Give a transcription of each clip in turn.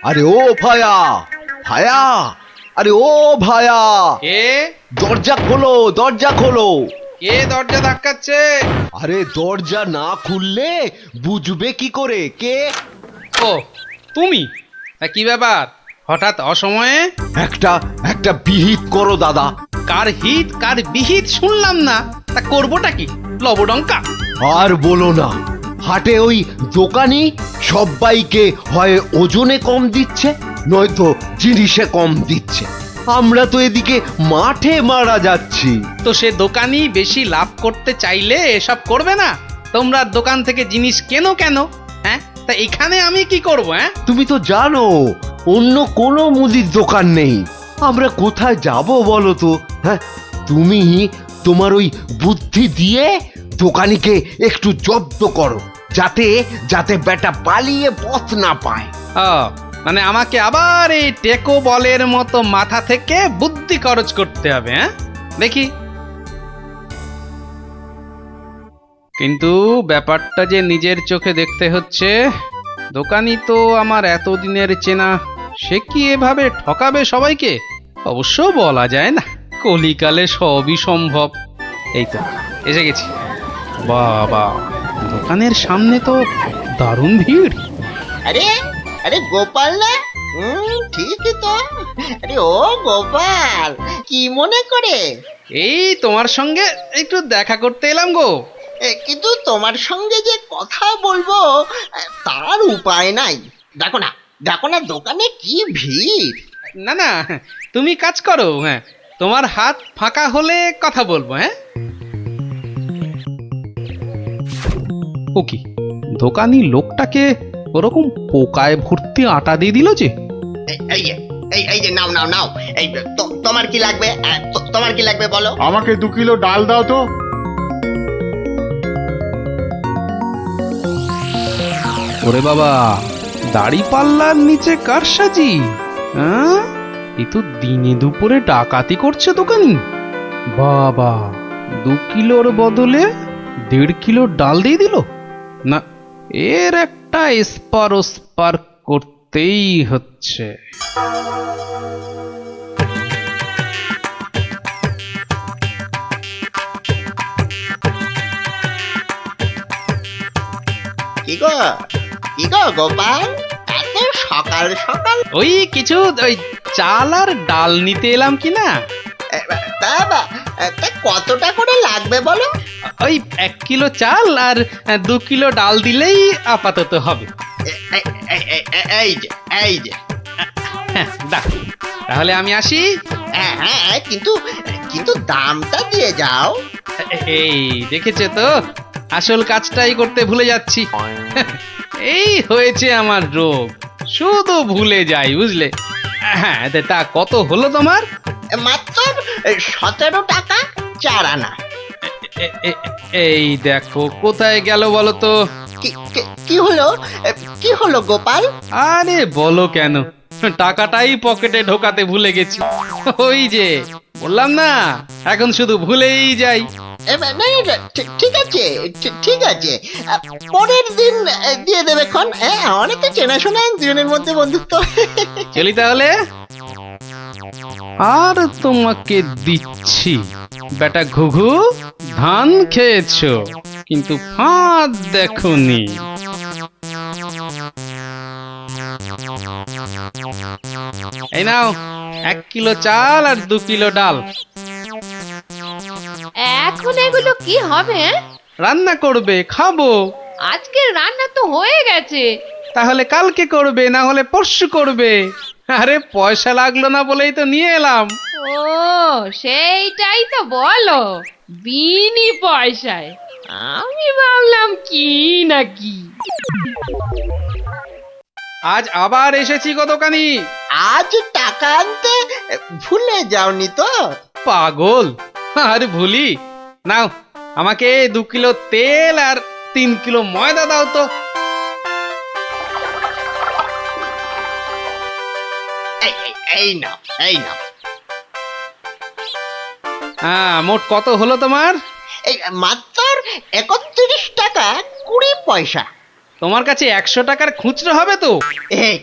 আরে ও ভায়া, ভায়া, আরে ও ভায়া, কে? দরজা খোলো, দরজা খোলো। কে দরজা ধাক্কাচ্ছে? আরে দরজা না খুললে বুঝবে কি করে কে? ও, তুমি? তা কি ব্যাপার, হঠাৎ অসময়ে? একটা একটা বিহিত করো দাদা। কার হিত কার বিহিত শুনলাম না, তা করবোটা কি? লবডঙ্কা? আর বলো না, হাটে ওই দোকানি সবাইকে হয় ওজনে কম দিচ্ছে, নয়তো জিনিসে কম দিচ্ছে। আমরা তো এদিকে মাঠে মারা যাচ্ছি। তো সে দোকানি বেশি লাভ করতে চাইলে এসব করবে না? তোমরা দোকান থেকে জিনিস কেন কেন? হ্যাঁ, তা এখানে আমি কি করব? হ্যাঁ, তুমি তো জানো অন্য কোনো মুদির দোকান নেই। আমরা কোথায় যাব বলো তো? হ্যাঁ, তুমি তোমার ওই বুদ্ধি দিয়ে দোকানিকে একটু জব্দ করো, যাতে যাতে বেটা পালিয়ে পথ না পায়। ও, মানে আমাকে আবার এই টেকো বলের মতো মাথা থেকে বুদ্ধি খরচ করতে হবে? হ্যাঁ, দেখি। কিন্তু ব্যাপারটা যে নিজের চোখে দেখতে হচ্ছে। দোকানি তো আমার এতদিনের চেনা, সে কি এভাবে ঠকাবে সবাইকে? অবশ্য বলা যায় না, কলিকালে সবই সম্ভব। এই তো এসে গেছি। বাবা, দোকানের সামনে তো দারুণ ভিড়। আরে আরে গোপাল না? ঠিকই তো। আরে ও গোপাল, কি মনে করে? এই তোমার সঙ্গে একটু দেখা করতে এলাম গো। কিন্তু তোমার সঙ্গে যে কথা বলবো, তার উপায় নাই। দেখো না, দেখো না দোকানে কি ভিড়। না না, তুমি কাজ করো। হ্যাঁ, তোমার হাত ফাঁকা হলে কথা বলবো। হ্যাঁ, ও কি, দোকানি লোকটাকে ওরকম পোকায় ভর্তি আটা দিয়ে দিল যে? এই যে এই যে নাও নাও নাও। এই তোমার কি লাগবে? তোমার কি লাগবে বলো? আমাকে 2 কিলো ডাল দাও তো। ওরে বাবা, দাড়ি পাল্লার নিচে কারসাজি! হ্যাঁ, এ তো দিনে দুপুরে ডাকাতি করছে দোকানি। বাবা, 2 কিলোর বদলে 1.5 কিলো ডাল দিয়ে দিল। না, এর একটা এসপার ওসপার করতেই হচ্ছে। কি গো, কি গো গোপাল, এত সকাল সকাল? ওই কিছু ওই চাল আর ডাল নিতে এলাম কি না। তা কতটা করে লাগবে বলো? ওই 1 কিলো চাল আর 2 কিলো ডাল দিলেই আপাতত হবে। এই এই যে এই যে হ্যাঁ, দাও, তাহলে আমি আসি। হ্যাঁ হ্যাঁ, কিন্তু কিন্তু দামটা দিয়ে যাও। এই দেখেছে তো, আসল কাজটাই করতে ভুলে যাচ্ছি। এই হয়েছে আমার রোগ, শুধু ভুলে যাই, বুঝলে? হ্যাঁ, তা কত হলো তোমার? মাত্র 17 টাকা 4 আনা। এই দেখো, কোথায় গেল বলো তো? কি হলো? কি হলো গোপাল? আরে বলো কেন, টাকাটাই পকেটে ঢোকাতে ভুলে গেছি। ওই যে বললাম না, এখন শুধু ভুলেই যাই। না, না, না, ঠিক আছে, ঠিক আছে। পরের দিন দিয়ে দেবে খন। অনেক তো চেনাশোনা, দুজনের মধ্যে বন্ধুত্ব। চলি তাহলে। আর তোমাকে দিচ্ছি, বেটা ঘুঘু, ধান খেয়েছো কিন্তু ফাঁদ দেখোনি। এই নাও, 1 কিলো চাল আর 2 কিলো ডাল। এখন এগুলো কি হবে? রান্না করবে, খাবো। আজকের রান্না তো হয়ে গেছে। তাহলে কালকে করবে, না হলে পরশু করবে। আরে পয়সা লাগলো না বলেই তো নিয়ে এলাম। ও, সেইটাই তো বলো, বিনি পয়সায়। আমি ভাবলাম কি নাকি। আজ আবার এসেছি গো দোকানি। আজ টাকা আনতে ভুলে যাওনি তো? পাগল, আরে ভুলি? নাও, আমাকে 2 কিলো তেল আর 3 কিলো ময়দা দাও তো। এই নাও, এই নাও। হ্যাঁ, মোট কত হলো তোমার? এই মাত্র 31 টাকা 20 পয়সা। তোমার কাছে 100 টাকার খুচরো হবে তো?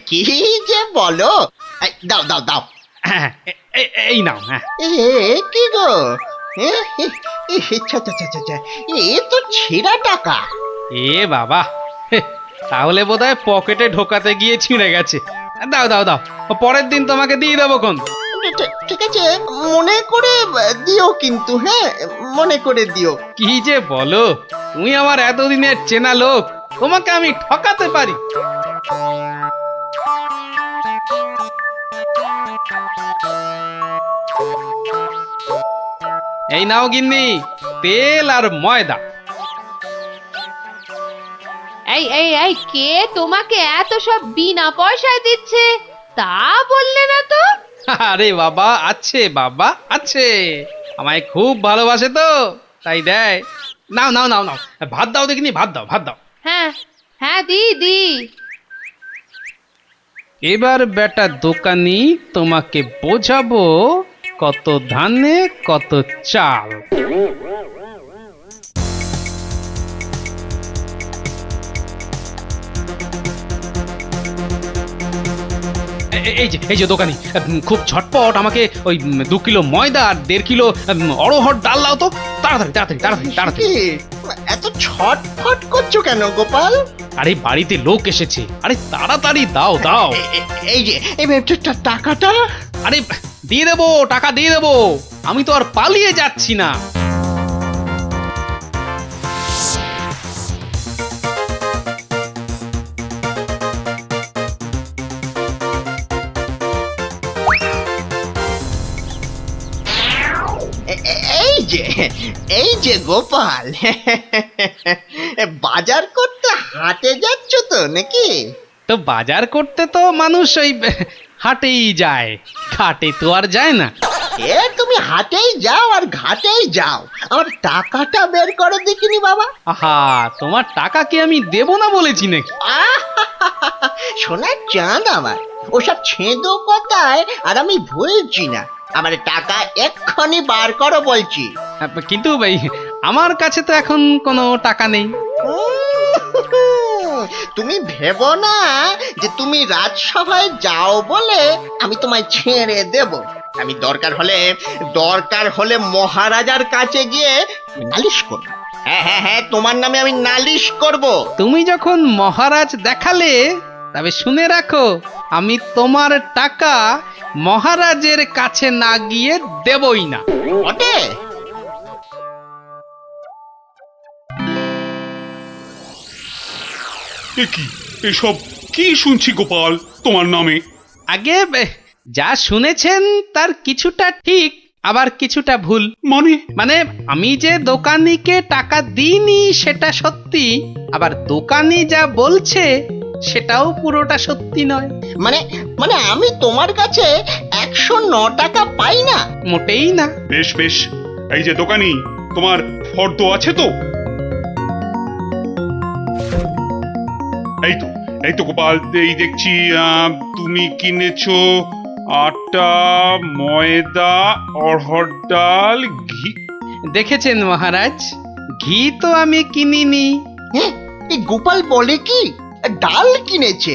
কি যে বলো, দাও দাও দাও। হ্যাঁ, এই নাও। হ্যাঁ, কি গো, এ, এ, এ, ছা, ছা, ছা, ছা, ছা, এ তো ছেঁড়া টাকা। এ বাবা, হে, তাহলে বোধহয় পকেটে ঢোকাতে গিয়ে ছিঁড়ে গেছে। দাও দাও দাও, পরের দিন তোমাকে দিয়ে দেবো কোন। ঠিক আছে, মনে করে দিও কিন্তু, হ্যাঁ মনে করে দিও। কি যে বলো, তুমি আমার এতদিনের চেনা লোক, তোমাকে আমি ঠকাতে পারি? এই নাও গিন্নি, তেল আর ময়দা। এই কে তোমাকে এত সব বিনা পয়সায় দিচ্ছে তা বললে না তো? আরে বাবা, আছে বাবা আছে, আমায় খুব ভালোবাসে তো তাই দেয়। নাও নাও নাও নাও, ভাত দাও দেখিনি, ভাত দাও ভাত দাও। হ্যাঁ হ্যাঁ, দি। এবার বেটা দোকানি তোমাকে বোঝাবো কত ধানে কত চাল। এই যে দোকানি, খুব ঝটপট আমাকে ওই 2 কিলো ময়দা আর 1.5 কিলো অড়হর ডাল দাও তো, তাড়াতাড়ি তাড়াতাড়ি তাড়াতাড়ি তাড়াতাড়ি। কি, এত ছটফট করছো কেন গোপাল? আরে বাড়িতে লোক এসেছে, আরে তাড়াতাড়ি দাও দাও। এই যে টাকাটা। আরে দিয়ে দেবো, টাকা দিয়ে দেবো, আমি তো আর পালিয়ে যাচ্ছি না। এই যে গোপাল, বাজার করতে হাটে যাচ্ছ তো নাকি? তো বাজার করতে তো মানুষ ওই হাটেই যায়, ঘাটে তো আর যায় না। তুমি হাটেই যাও আর ঘাটেই যাও, আমার টাকাটা বের করে দেখিনি বাবা। আহা, তোমার টাকা কি আমি দেব না বলেছি নাকি? সোনার চাঁদ আমার, ওসব ছেঁদো কথায় আর আমি ভুলছি না। আমার টাকা এক্ষুনি বার করো বলছি। কিন্তু ভাই, আমার কাছে তো এখন কোনো টাকা নেই। তুমি ভেবো না যে তুমি রাজসভায় যাও বলে আমি তোমায় ছেড়ে দেব। আমি দরকার হলে মহারাজার কাছে গিয়ে নালিশ করব। হ্যাঁ, তোমার নামে আমি নালিশ করব। তুমি যখন মহারাজ দেখালে, তবে শুনে রাখো, আমি তোমার টাকা মহারাজের কাছে না গিয়ে দেবই না। ওটে কি এসব কি শুনছি গোপাল তোমার নামে? আগে যা শুনেছেন তার কিছুটা ঠিক, আবার কিছুটা ভুল। মানে আমি যে দোকানিকে টাকা দিইনি সেটা সত্যি, আবার দোকানি যা বলছে সেটাও পুরোটা সত্যি নয়। মানে আমি তোমার কাছে 109 টাকা পাই না? মোটেই না। বেশ, এই যে দোকানি, তোমার ফর্দ আছে তো? এই তো গোপাল, এই দেখছি তুমি কিনেছো আটা, ময়দা, অড়হর ডাল, ঘি। দেখেছেন মহারাজ, ঘি তো আমি কিনিনি। এই গোপাল বলে কি, ডাল কিনেছে,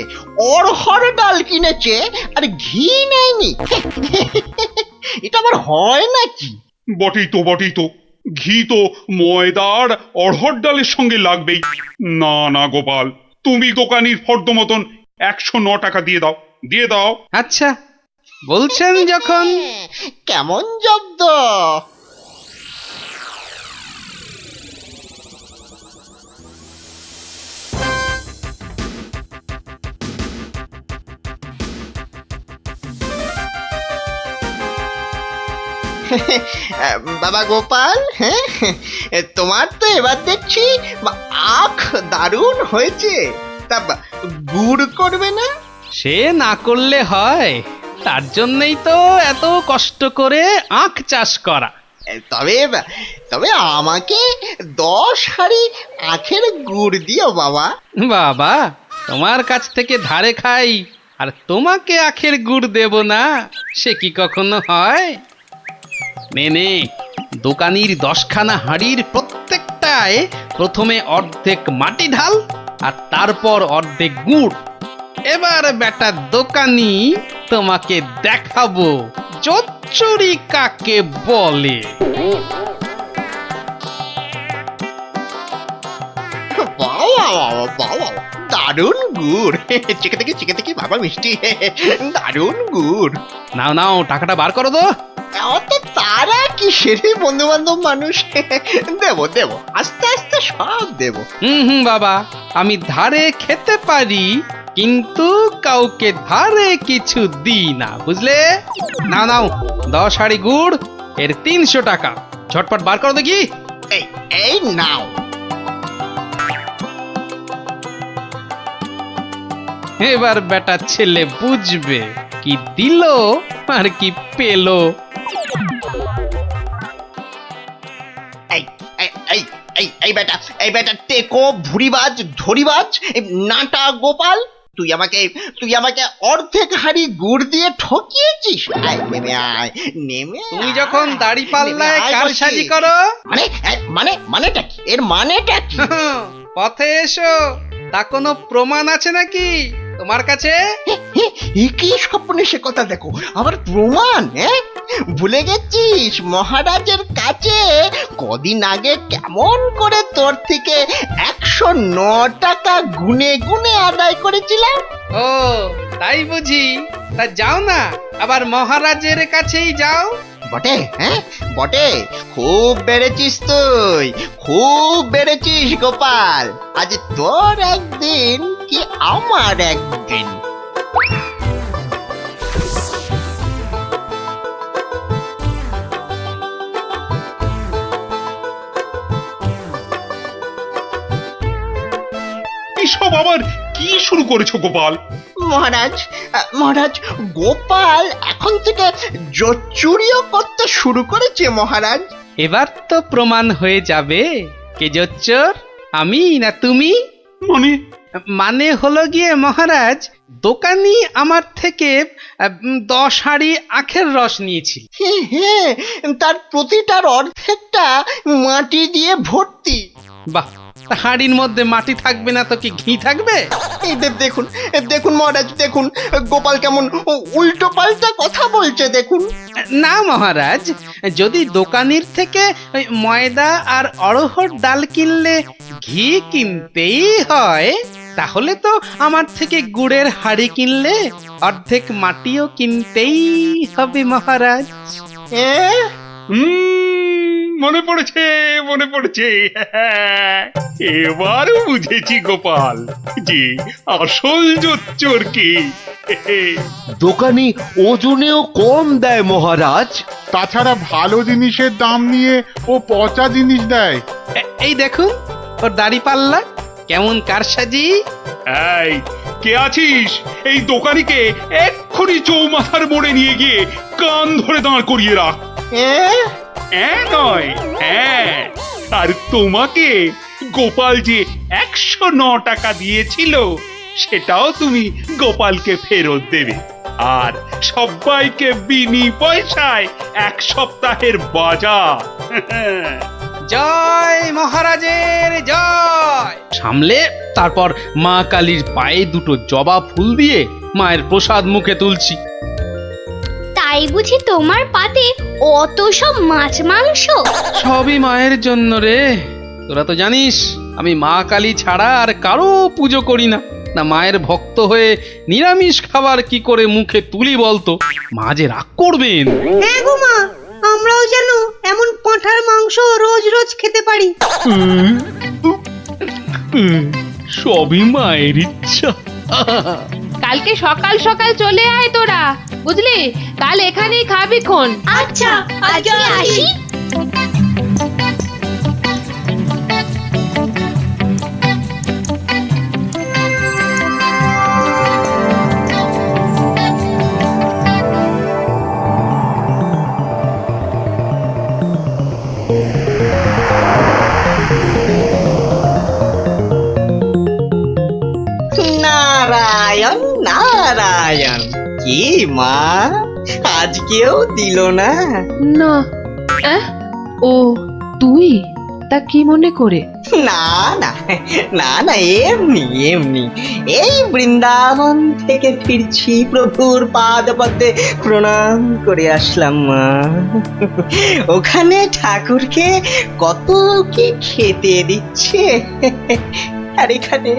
অড়হর ডাল কিনেছে, আর ঘি নেয়নি? এটা আবার হয় নাকি? বটেই তো, ঘি তো ময়দার অড়হর ডালের সঙ্গে লাগবেই। না গোপাল, তুমি দোকানির ফর্দ মতন 109 টাকা দিয়ে দাও। আচ্ছা, বলছেন যখন। কেমন জব্দ? বাবা গোপাল, হ্যাঁ তোমার তো এবার দেখছি আখ দারুণ হয়েছে। তা গুড় করবে না? সে না করলে হয়, তার জন্যই তো এত কষ্ট করে আখ চাষ করা। তবে আমাকে 10 হাঁড়ি আখের গুড় দিও বাবা। বাবা, তোমার কাছ থেকে ধারে খাই আর তোমাকে আখের গুড় দেব না, সে কি কখনো হয়? নে দোকানির 10খানা হাঁড়ির প্রত্যেকটা পয়সায় প্রথমে অর্ধেক মাটি ঢাল আর তারপর অর্ধেক গুড়। এবার বেটা দোকানি তোমাকে দেখাবো জোচ্চুরি কাকে বলে। বাবা বাবা, দারুণ গুড়। চিকে থেকে বাবা মিষ্টি, দারুণ গুড়। নাও নাও, টাকাটা বার করো তো। অত তারা কিসের বন্ধু বান্ধব মানুষ, দেবো দেবো, আস্তে আস্তে সব দেবো। হুম বাবা, আমি ধারে খেতে পারি কিন্তু কাউকে ধারে কিছু দিই না, বুঝলে? নাও নাও, 10 হাঁড়ি গুড়, এর 300 টাকা। ঝটপট বার করো দেখি। এই এই নাও। এবার বেটা ছেলে বুঝবে কি দিল আর কি পেলো। এই এই এই এই এই বেটা, এই বেটা টেকো ভুরিবাজ ধরিবাজ, এই নাটা গোপাল, তুই আমাকে অর্ধেক হাড়ি গুড় দিয়ে ঠকিয়েছিস। আয় নেমে আয়, নেমে তুমি আয়, যখন দাড়ি পাল্লায় নেমে আয় কারসাজি বলছি। করো, মানেটা কি? এর মানেটা কি? পথে এসো, তা কোনো প্রমাণ আছে নাকি তোমার কাছে? এ কি স্বপ্নে সে কথা, দেখো আবার প্রমাণ। ভুলে গেছিস মহারাজের কাছে কদিন আগে কেমন করে তোর থেকে 109 টাকা গুনে গুনে আদায় করেছিলাম। ও তাই বুঝি? তা যাও না, আবার মহারাজের কাছেই যাও। বটে, বটে, খুব বেড়েছিস তুই, খুব বেড়েছিস গোপাল। আজ তোর একদিন কি আমার একদিন। এসব আবার কি শুরু করেছো গোপাল? মহারাজ গোপাল এখন থেকে জোচ্চুরিও করতে শুরু করেছে মহারাজ। এবার তো প্রমাণ হয়ে যাবে কে জোচ্চোর, আমি না তুমি। মানে মানে হলো গিয়ে মহারাজ, দোকানি আমার থেকে 10 হাঁড়ি আখের রস নিয়েছিল। হ্যাঁ, তার প্রতিটার অর্ধেকটা মাটি দিয়ে ভর্তি। বাহ, তা হাঁড়ির মধ্যে মাটি থাকবে না তো কি ঘি থাকবে? এই দেখুন, দেখুন মহারাজ, দেখুন গোপাল কেমন উল্টো পাল্টা কথা বলছে, দেখুন। না মহারাজ, যদি দোকানির থেকে ওই ময়দা আর অড়হর ডাল কিনলে ঘি কিনতেই হয়, তাহলে তো আমার থেকে গুড়ের হাঁড়ি কিনলে অর্ধেক মাটিও কিনতেই হবে মহারাজ। মনে পড়েছে। এবার বুঝেছি গোপাল যে আসল জোচ্চোর কি। দোকানি ওজনেও কম দেয় মহারাজ। তাছাড়া ভালো জিনিসের দাম নিয়ে ও পচা জিনিস দেয়। এই দেখুন ওর দাড়ি পাল্লা কেমন কারসাজি। এই কে আছিস? এই দোকানিকে এক্ষুনি চৌমাথার মোড়ে নিয়ে গিয়ে কান ধরে দাঁড় করিয়ে রাখ। নয়, হ্যাঁ। আর তোমাকে গোপাল যে 109 টাকা দিয়েছিল সেটাও তুমি গোপালকে ফেরত দেবে, আর সবাইকে বিনি পয়সায় 1 সপ্তাহের বাজার। জয় মহারাজের জয়। সামলে তারপর মা কালীর পায়ে দুটো জবা ফুল দিয়ে মায়ের প্রসাদ মুখে তুলছি। তাই বুঝি তোমার পাতে অত সব মাছ মাংস? সবই মায়ের জন্য রে। তোরা তো জানিস আমি মা কালী ছাড়া আর কারো পুজো করি না। না মায়ের ভক্ত হয়ে নিরামিষ খাবার কি করে মুখে তুলি বলতো? মা যে রাগ করবেন। হ্যাঁ গো মা, আমরাও যেন এমন পাঁঠার মাংস রোজ রোজ খেতে পারি। সবই মায়ের ইচ্ছা। কালকে সকাল সকাল চলে আয় তোরা, বুঝলি? কাল এখানেই খাবি খন। আচ্ছা, আজকে আসি। নারায়ণ নারায়ণ, কি মা আজকেও দিল না? না, ও তুই? তা কি মনে করে? না না না না, এমনি এমনি এই বৃন্দাবন থেকে ফিরছি, প্রভুর পাদ পদ্মে প্রণাম করে আসলাম মা। ওখানে ঠাকুরকে কত কি খেতে দিচ্ছে, আর এখানে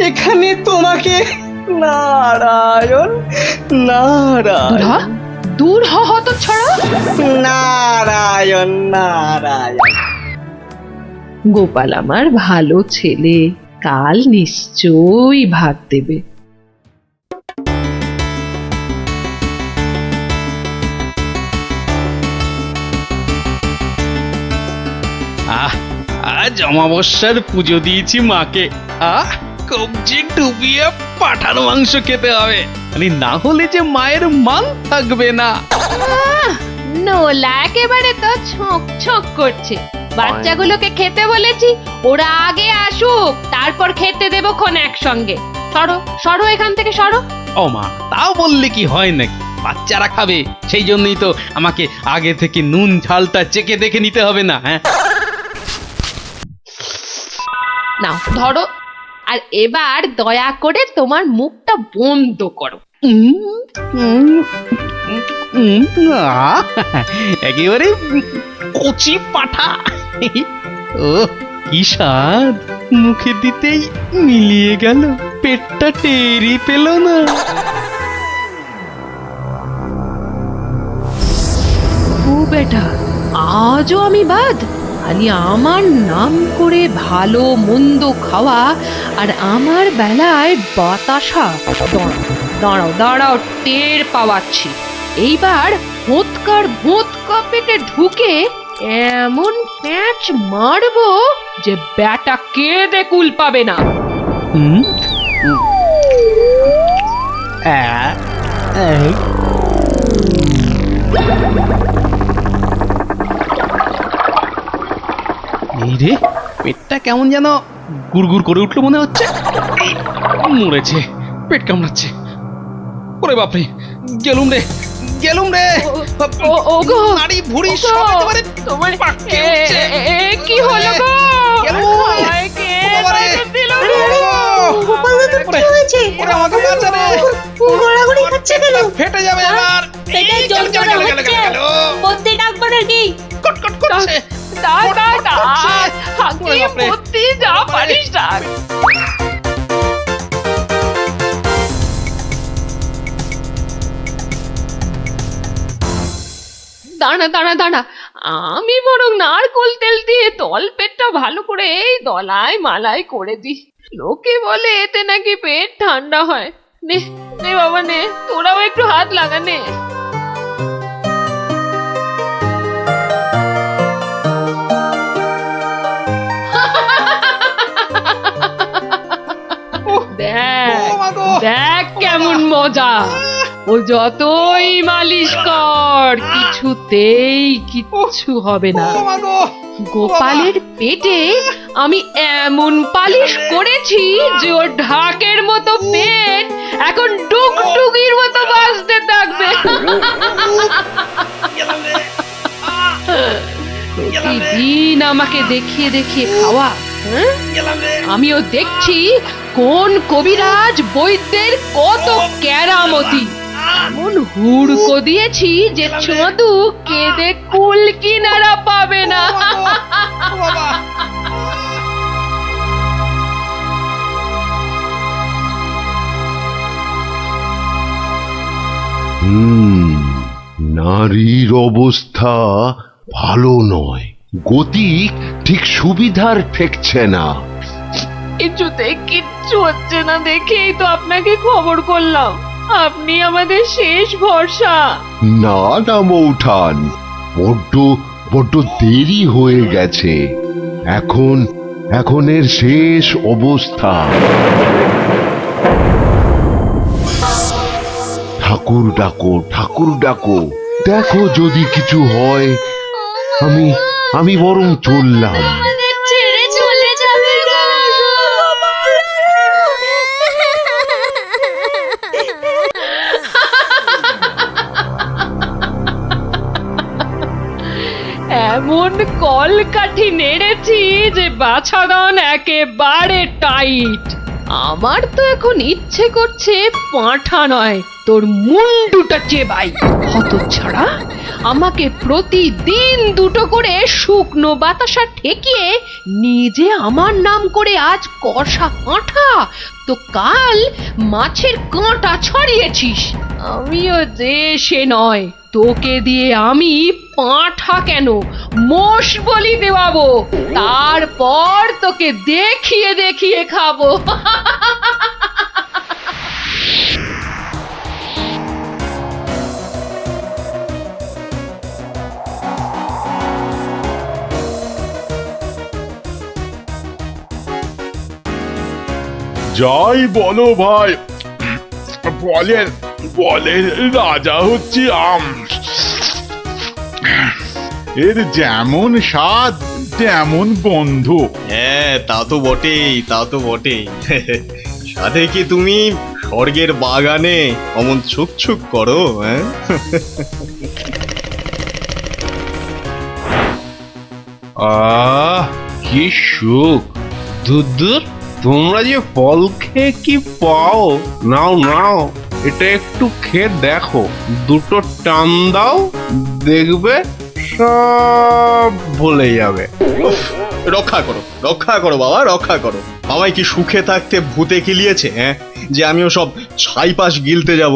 এখানে তোমাকে নারায়ণ নারায়ণ দূর হ হতচ্ছাড়া। নারায়ণ নারায়ণ। গোপাল আমার ভালো ছেলে, কাল নিশ্চয়ই ভাত দেবে। আহ আজ অমাবস্যার পুজো দিয়েছি মাকে। কবজি ডুবিয়ে পাঠার মাংস খেতে হবে, না হলে যে মায়ের মান থাকবে না। নোলা একেবারে তো ছক ছক করছে। বাচ্চাগুলোকে খেতে বলেছি, ওরা আগে আসুক, তারপর খেতে দেবো খন একসঙ্গে। সরো সরো এখান থেকে সরো। ও মা, তাও বললে কি হয় নাকি? বাচ্চারা খাবে, সেই জন্যই তো আমাকে আগে থেকে নুন ঝালটা চেখে দেখে নিতে হবে না? হ্যাঁ, নাও ধরো, আর এবার দয়া করে তোমার মুখটা বন্ধ করো। একেবারে কচি পাঠা। ও কি স্বাদ, মুখে দিতেই মিলিয়ে গেল, পেটটা টেরি পেল না। ও বেটা, আজও আমি বাদ? খালি আমার নাম করে ভালো মন্দ খাওয়া, আর আমার বেলায় বাতাসা। দাঁড়াও দাঁড়াও, টের পাওয়াচ্ছি। এইবার ভোঁতকা পেটে ঢুকে এমন প্যাঁচ মারবো যে ব্যাটা কেঁদে কুল পাবে না। এই রে, পেটটা কেমন যেন গুড়গুড় করে উঠলো মনে হচ্ছে। এই, মরেছে, পেট কামড়াচ্ছে। ওরে বাপরে, গেলুম রে গেলুম রে। ওগো, নাড়ি ভুঁড়ি ওগো, সব একেবারে তোমার পাককে উঠছে। কি হলো গো? গেলুম। আমায় কে বাবারে, বাঁচা দিল আরে, আরে, গো? গোপাল দাদুর কি হয়েছে? ওরে আমাকে বাঁচা রে। গড়াগড়ি খাচ্ছে কেন? ফেটে যাবে এবার। পেটে এই, গেল, যন্ত্রণা গেল, গেল, হচ্ছে। গেল, গেল। বদ্যি ডাকবো নাকি? কটকট করছে। ওরে বাপরে। বুদ্ধি যা পারিস ডাক। দাঁড়া দাঁড়া দাঁড়া, আমি বরং নারকোল তেল দিয়ে তল পেটটা ভালো করে এই দলায় মালাই করে দিই। লোকে বলে এতে নাকি পেট ঠান্ডা হয়। নে নে বাবা নে, তোরাও একটু হাত লাগা নে। দেখ দেখ কেমন মজা। ও যতই মালিশ কর, কিছুতেই কিচ্ছু হবে না। গোপালের পেটে আমি এমন পালিশ করেছি যে ওর ঢাকের মতো পেট এখন ডুগডুগির মতো বাজতে থাকবে। প্রতিদিন আমাকে দেখিয়ে দেখিয়ে খাওয়া, হ্যাঁ? আমিও দেখছি কোন কবিরাজ বৈদ্যের কত কেরামতি। এমন হুড়কো দিয়েছি যে ছদু কেঁদে কুল কিনারা পাবে না। নারীর অবস্থা ভালো নয়, গতি ঠিক সুবিধার ঠেকছে না। কিছুতে কিচ্ছু হচ্ছে না দেখেই তো আপনাকে খবর করলাম। আপনি আমাদের শেষ ভরসা। না না মৌঠান, বড্ড দেরি হয়ে গেছে। এখন এর শেষ অবস্থা। ঠাকুর ডাকো, দেখো যদি কিছু হয়। আমি বরং চললাম। ছেড়ে চলে যাবে গো। এমন এমন কলকাঠি নেড়েছি যে বাছাধন একেবারে টাইট। আমার তো এখন ইচ্ছে করছে পাঁঠা নয়, তোর মুন্ডুটা চেবাই। হতচ্ছাড়া, আমাকে প্রতিদিন দুটো করে শুকনো বাতাসা ঠেকিয়ে নিজে আমার নাম করে আজ কষা পাঁঠা, তো কাল মাছের কাঁটা ছড়িয়েছিস। আমিও যে সে নয়, তোকে দিয়ে আমি পাঁঠা কেন মোষ বলি দেওয়াবো, তারপর তোকে দেখিয়ে দেখিয়ে খাবো। যাই বলো ভাই, বলের বলের রাজা হচ্ছে আম। এর যেমন স্বাদ তেমন গন্ধ। হ্যাঁ, তা তো বটেই, তা তো বটেই। সাথে কি তুমি স্বর্গের বাগানে অমন ছুক ছুক করো? হ্যাঁ, আহ কি সুখ! দূর, তোমরা যে ফল খেয়ে কি পাও! নাও নাও, এটা একটু খেয়ে দেখো, দুটো টান দাও, দেখবে সব ভুলে যাবে। রক্ষা করো, রক্ষা করো বাবা, রক্ষা করো। আমায় কি সুখে থাকতে ভূতে কিলিয়েছে? হ্যাঁ, যে আমিও সব ছাইপাশ গিলতে যাব?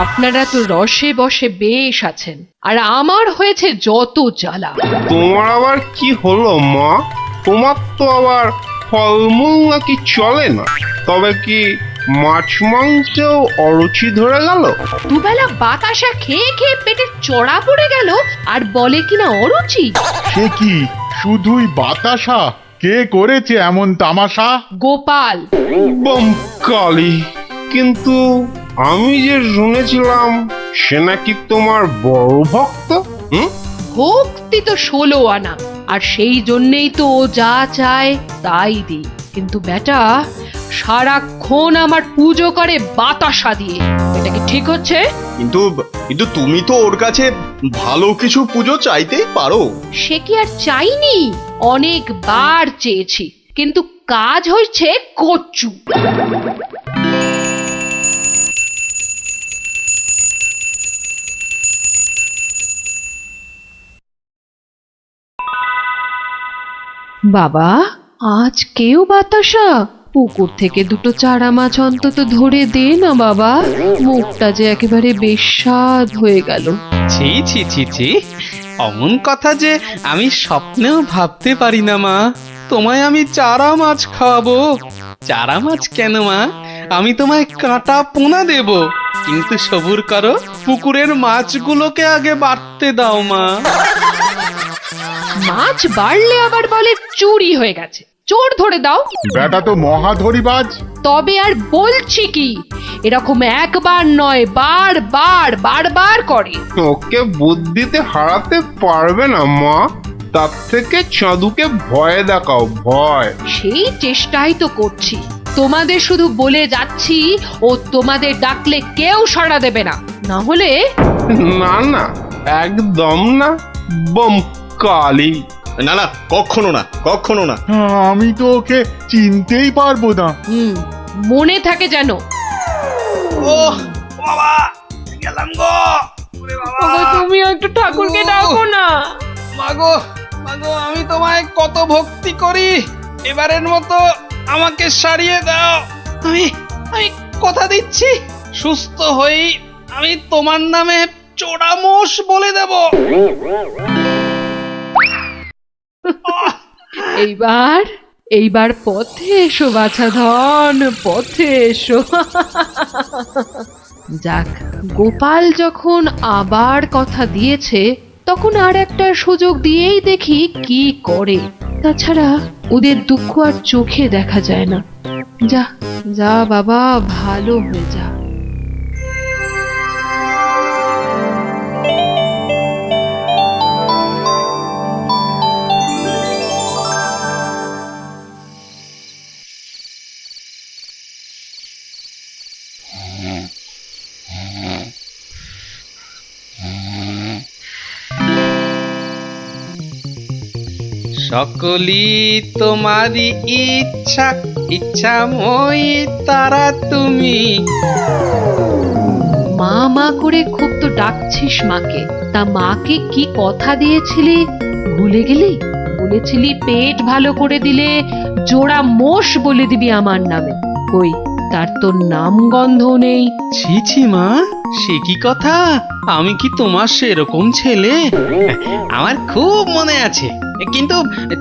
আপনারা তো রসে বসে বেশ আছেন, আর আমার হয়েছে যত জ্বালা। তোমার আবার কি হলো মা? তোমার তো আবার ফলমূল নাকি চলে না, তবে কি মাছ মাংসেও অরুচি ধরে গেল? দুবেলা বাতাসা খেয়ে খেয়ে পেটে চড়া পড়ে গেল, আর বলে কিনা অরুচি। সে কি শুধুই বাতাসা? কে করেছে এমন তামাশা? গোপাল। বমকালি! কিন্তু আমি যে শুনেছিলাম সে নাকি তোমার বড় ভক্ত। ভক্তি তো 16 আনা, আর সেই জন্যেই তো ও যা চায় তাই দিই। কিন্তু বেটা সারাক্ষণ আমার পুজো করে বাতাসা দিয়ে, এটা কি ঠিক হচ্ছে? কিন্তু কিন্তু তুমি তো ওর কাছে ভালো কিছু পুজো চাইতেই পারো। সে কি আর চাইনি? অনেকবার চেয়েছি, কিন্তু কাজ হচ্ছে কচু। বাবা, আজ কেউ বাতাসা? পুকুর থেকে দুটো চারা মাছ অন্তত ধরে দে না বাবা, মুখটা যে একেবারে বেস্বাদ হয়ে গেল। ছি ছি ছি ছি, অমন কথা যে আমি স্বপ্নেও ভাবতে পারি না মা। তোমায় আমি চারা মাছ খাওয়াবো। চারা মাছ কেন মা, আমি তোমায় কাঁটা পোনা দেব, কিন্তু সবুর করো, পুকুরের মাছগুলোকে আগে বাড়তে দাও মা। মাছ বাড়লে আবার বলে চুরি হয়ে গেছে, চোর ধরে দাও। বেটা তো মহাধরিবাজ। তবে আর বলছি কি, এরকম একবার নয়, বারবার করে। ওকে বুদ্ধিতে হারাতে পারবে না মা, তার থেকে চাঁদুকে ভয় দেখাও, ভয়। সেই চেষ্টাই তো করছি। তোমাদের শুধু বলে যাচ্ছি, ও তোমাদের ডাকলে কেউ সাড়া দেবে না, না হলে। না না, একদম না, বমকালি! না না, কখনো না, কখনো না। আমি তো ওকে চিনতেই পারবো না। মনে থাকে যেন। ও বাবা, গেলাম গো। ওরে বাবা, তুমি একটু ঠাকুরকে ডাকো না। মাগো মাগো, আমি তোমায় কত ভক্তি করি, এবারের মতো আমাকে সারিয়ে দাও। আমি আমি কথা দিচ্ছি, সুস্থ হই আমি তোমার নামে চোরামোষ বলে দেব। এইবার পথে এসো বাছা ধন, পথে এসো। যাক, গোপাল যখন আবার কথা দিয়েছে, তখন আর একটা সুযোগ দিয়েই দেখি কি করে। তাছাড়া ওদের দুঃখ আর চোখে দেখা যায় না। যা যা বাবা, ভালো হয়ে যা। সকলি তোমারই ইচ্ছা, ইচ্ছাময়ী তারা তুমি। মা মা করে খুব তো ডাকছিস মাকে, তা মাকে কি কথা দিয়েছিলি ভুলে গেলি? বলেছিলি পেট ভালো করে দিলে জোড়া মোষ বলে দিবি আমার নামে। কই তার তো নাম গন্ধ নেই। ছি ছি মা, সে কি কথা? আমি কি তোমার সেরকম ছেলে? আমার খুব মনে আছে, কিন্তু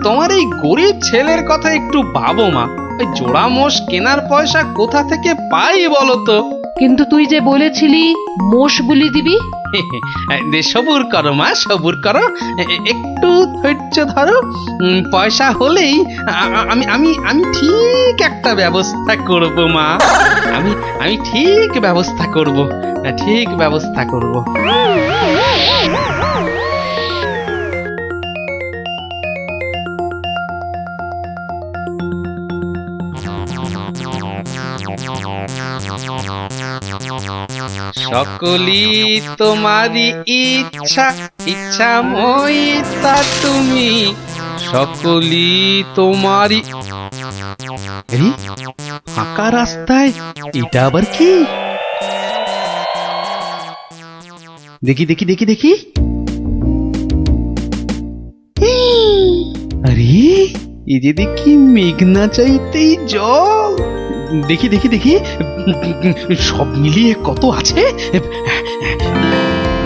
তোমার এই গরিব ছেলের কথা একটু ভাবো মা। ওই জোড়া মোষ কেনার পয়সা কোথা থেকে পাই বলো তো? কিন্তু তুই যে বলেছিলি মোষ বলি দিবি। সবুর করো মা, সবুর করো, একটু ধৈর্য ধরো। পয়সা হলেই আমি আমি আমি ঠিক একটা ব্যবস্থা করব মা। আমি ঠিক ব্যবস্থা করব, ঠিক ব্যবস্থা করব। সকলি তোমারই ইচ্ছা, ইচ্ছাময়ী তা তুমি। সকলি তোমারই। এই ফাঁকা রাস্তায় এটা আবার কি? দেখি দেখি দেখি দেখি। আরে এই যে দেখি মেঘনা চাইতেই জল। দেখি দেখি দেখি, সব মিলিয়ে কত আছে?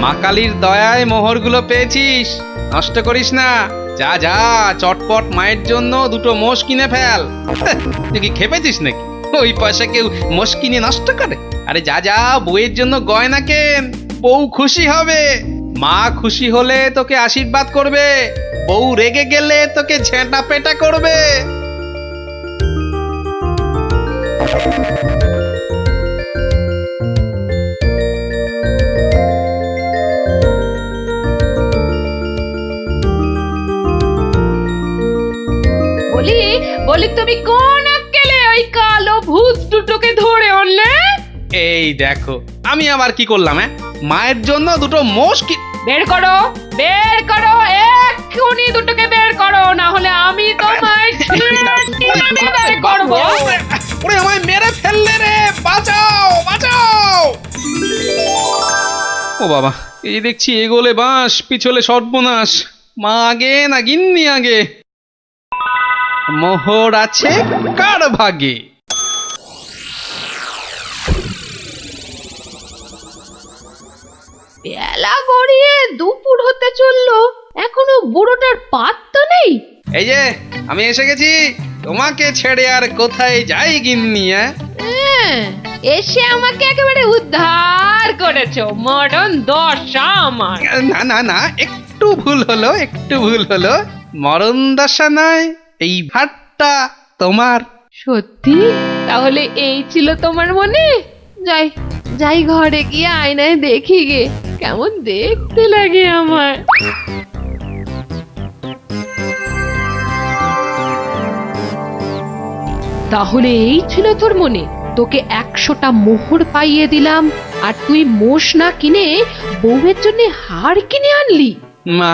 মা কালীর দয়ায় মোহরগুলো পেয়েছিস, নষ্ট করিস না। যা যা, চটপট মায়ের জন্য দুটো মোষ কিনে ফেল। তুই কি খেপেছিস নাকি? ওই পয়সা কেউ মোষ কিনে নষ্ট করে? আরে যা যা, বউয়ের জন্য গয়না কেন, বউ খুশি হবে। মা খুশি হলে তোকে আশীর্বাদ করবে, বউ রেগে গেলে তোকে ঝেঁটা পেটা করবে। বলি বলি তুমি কোন আক্কেলে ওই কালো ভূত দুটোকে ধরে আনলে? এই দেখো, আমি আবার কি করলাম? মায়ের জন্য দুটো মোষ কি। বের করো, বের করো, এক্ষুনি দুটোকে বের করো, না হলে আমি তোমায় বের করব। ওরে আমায় মেরে ফেললে রে, বাঁচাও বাঁচাও। ও বাবা, এই দেখছি এগোলে বাঁশ, পিছলে সর্বনাশ। মা আগে না গিন্নি আগে? মোহর আছে কার ভাগে? বেলা গড়িয়ে দুপুর হতে চললো, এখনো বুড়োটার পাত্তা নেই। এই যে আমি এসে গেছি, তোমাকে ছেড়ে আর কোথায় যাই গিন্নি? এসে আমাকে একেবারে উদ্ধার করেছো, মরণ দশা আমার। না না না, একটু ভুল হলো, একটু ভুল হলো। মরণ দশা নয়, এই ভাটটা তোমার। সত্যি? তাহলে এই ছিল তোমার মনে? যাই যাই, ঘরে গিয়ে আয়নায় দেখি গে কেমন দেখতে লাগে আমার। তাহলে এই ছিল তোর মনে? তোকে 100টা মোহর পাইয়ে দিলাম, আর তুই মোষ না কিনে বউয়ের জন্য হার কিনে আনলি? মা,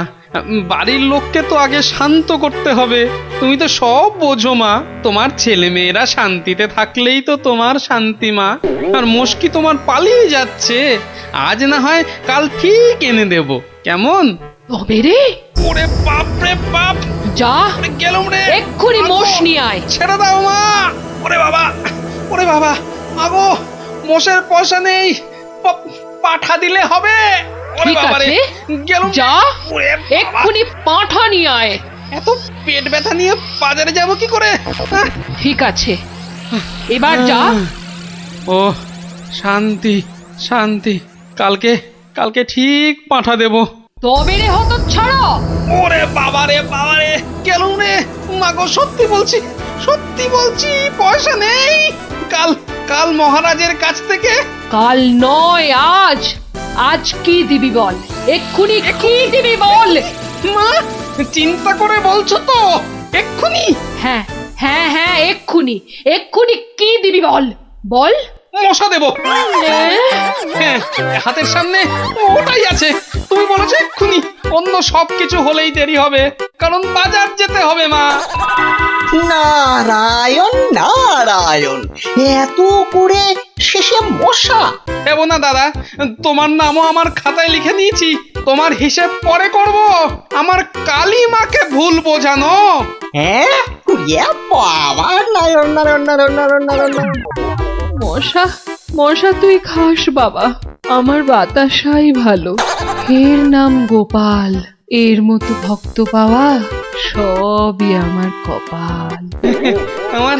বাড়ির লোককে তো আগে শান্ত করতে হবে। তুমি তো সব বোঝো মা। তোমার ছেলে মেয়েরা শান্তিতে থাকলেই তো তোমার শান্তি মা। আর মুশকি তোমার পালিয়ে যাচ্ছে, আজ না হয় কাল ঠিক এনে দেব, কেমন? তবে রে, ওরে বাপ রে বাপ, যা গেলাম রে, এক্ষুনি মোষ নিয়ে আয়। ছেড়ে দাও মা। ওরে বাবা, ওরে বাবা, আগো মোষের পয়সা নেই, পাঠা দিলে হবে। ঠিক আছে, যা এক্ষুনি পাঁঠা নিয়ে আয়। এত পেট ব্যথা নিয়ে বাজারে যাব কি করে? ঠিক আছে, এবার যা। ও শান্তি শান্তি, কালকে কালকে ঠিক পাঠা দেব। তবে রে হতচ্ছাড়া। ওরে বাবা রে বাবা রে, গেলুম রে। মাগো সত্যি বলছি, সত্যি বলছি, পয়সা নেই। কাল কাল মহারাজের কাছ থেকে। কাল নয়, আজ। আজ কি দিবি বল, এক্ষুনি কি দিবি বল। মা, চিন্তা করে বলছো তো? এক্ষুনি? হ্যাঁ হ্যাঁ হ্যাঁ, এক্ষুনি এক্ষুনি কি দিবি বল, বল। মশা দেবো। হ্যাঁ, হাতের সামনে ওটাই আছে। তুমি বলেছো এক্ষুনি অন্য সবকিছু হলেই দেরি হবে, কারণ বাজার যেতে হবে মা। নারায়ণ নারায়ণ, এত করে শেষে মশা। দেবো না দাদা, তোমার নামও আমার খাতায় লিখে নিয়েছি। তোমার হিসেব পরে করব, আমার কালী মাকে ভুল বোঝানো। হ্যাঁ, ইয়ে বাবা, নারায়ণ নারায়ণ নারায়ণ নারায়ণ নারায়ণ। মশা মশা তুই খাস বাবা, আমার বাতাসাই ভালো। এর নাম গোপাল, এর মতো ভক্ত পাওয়া সবই আমার কপাল। আমার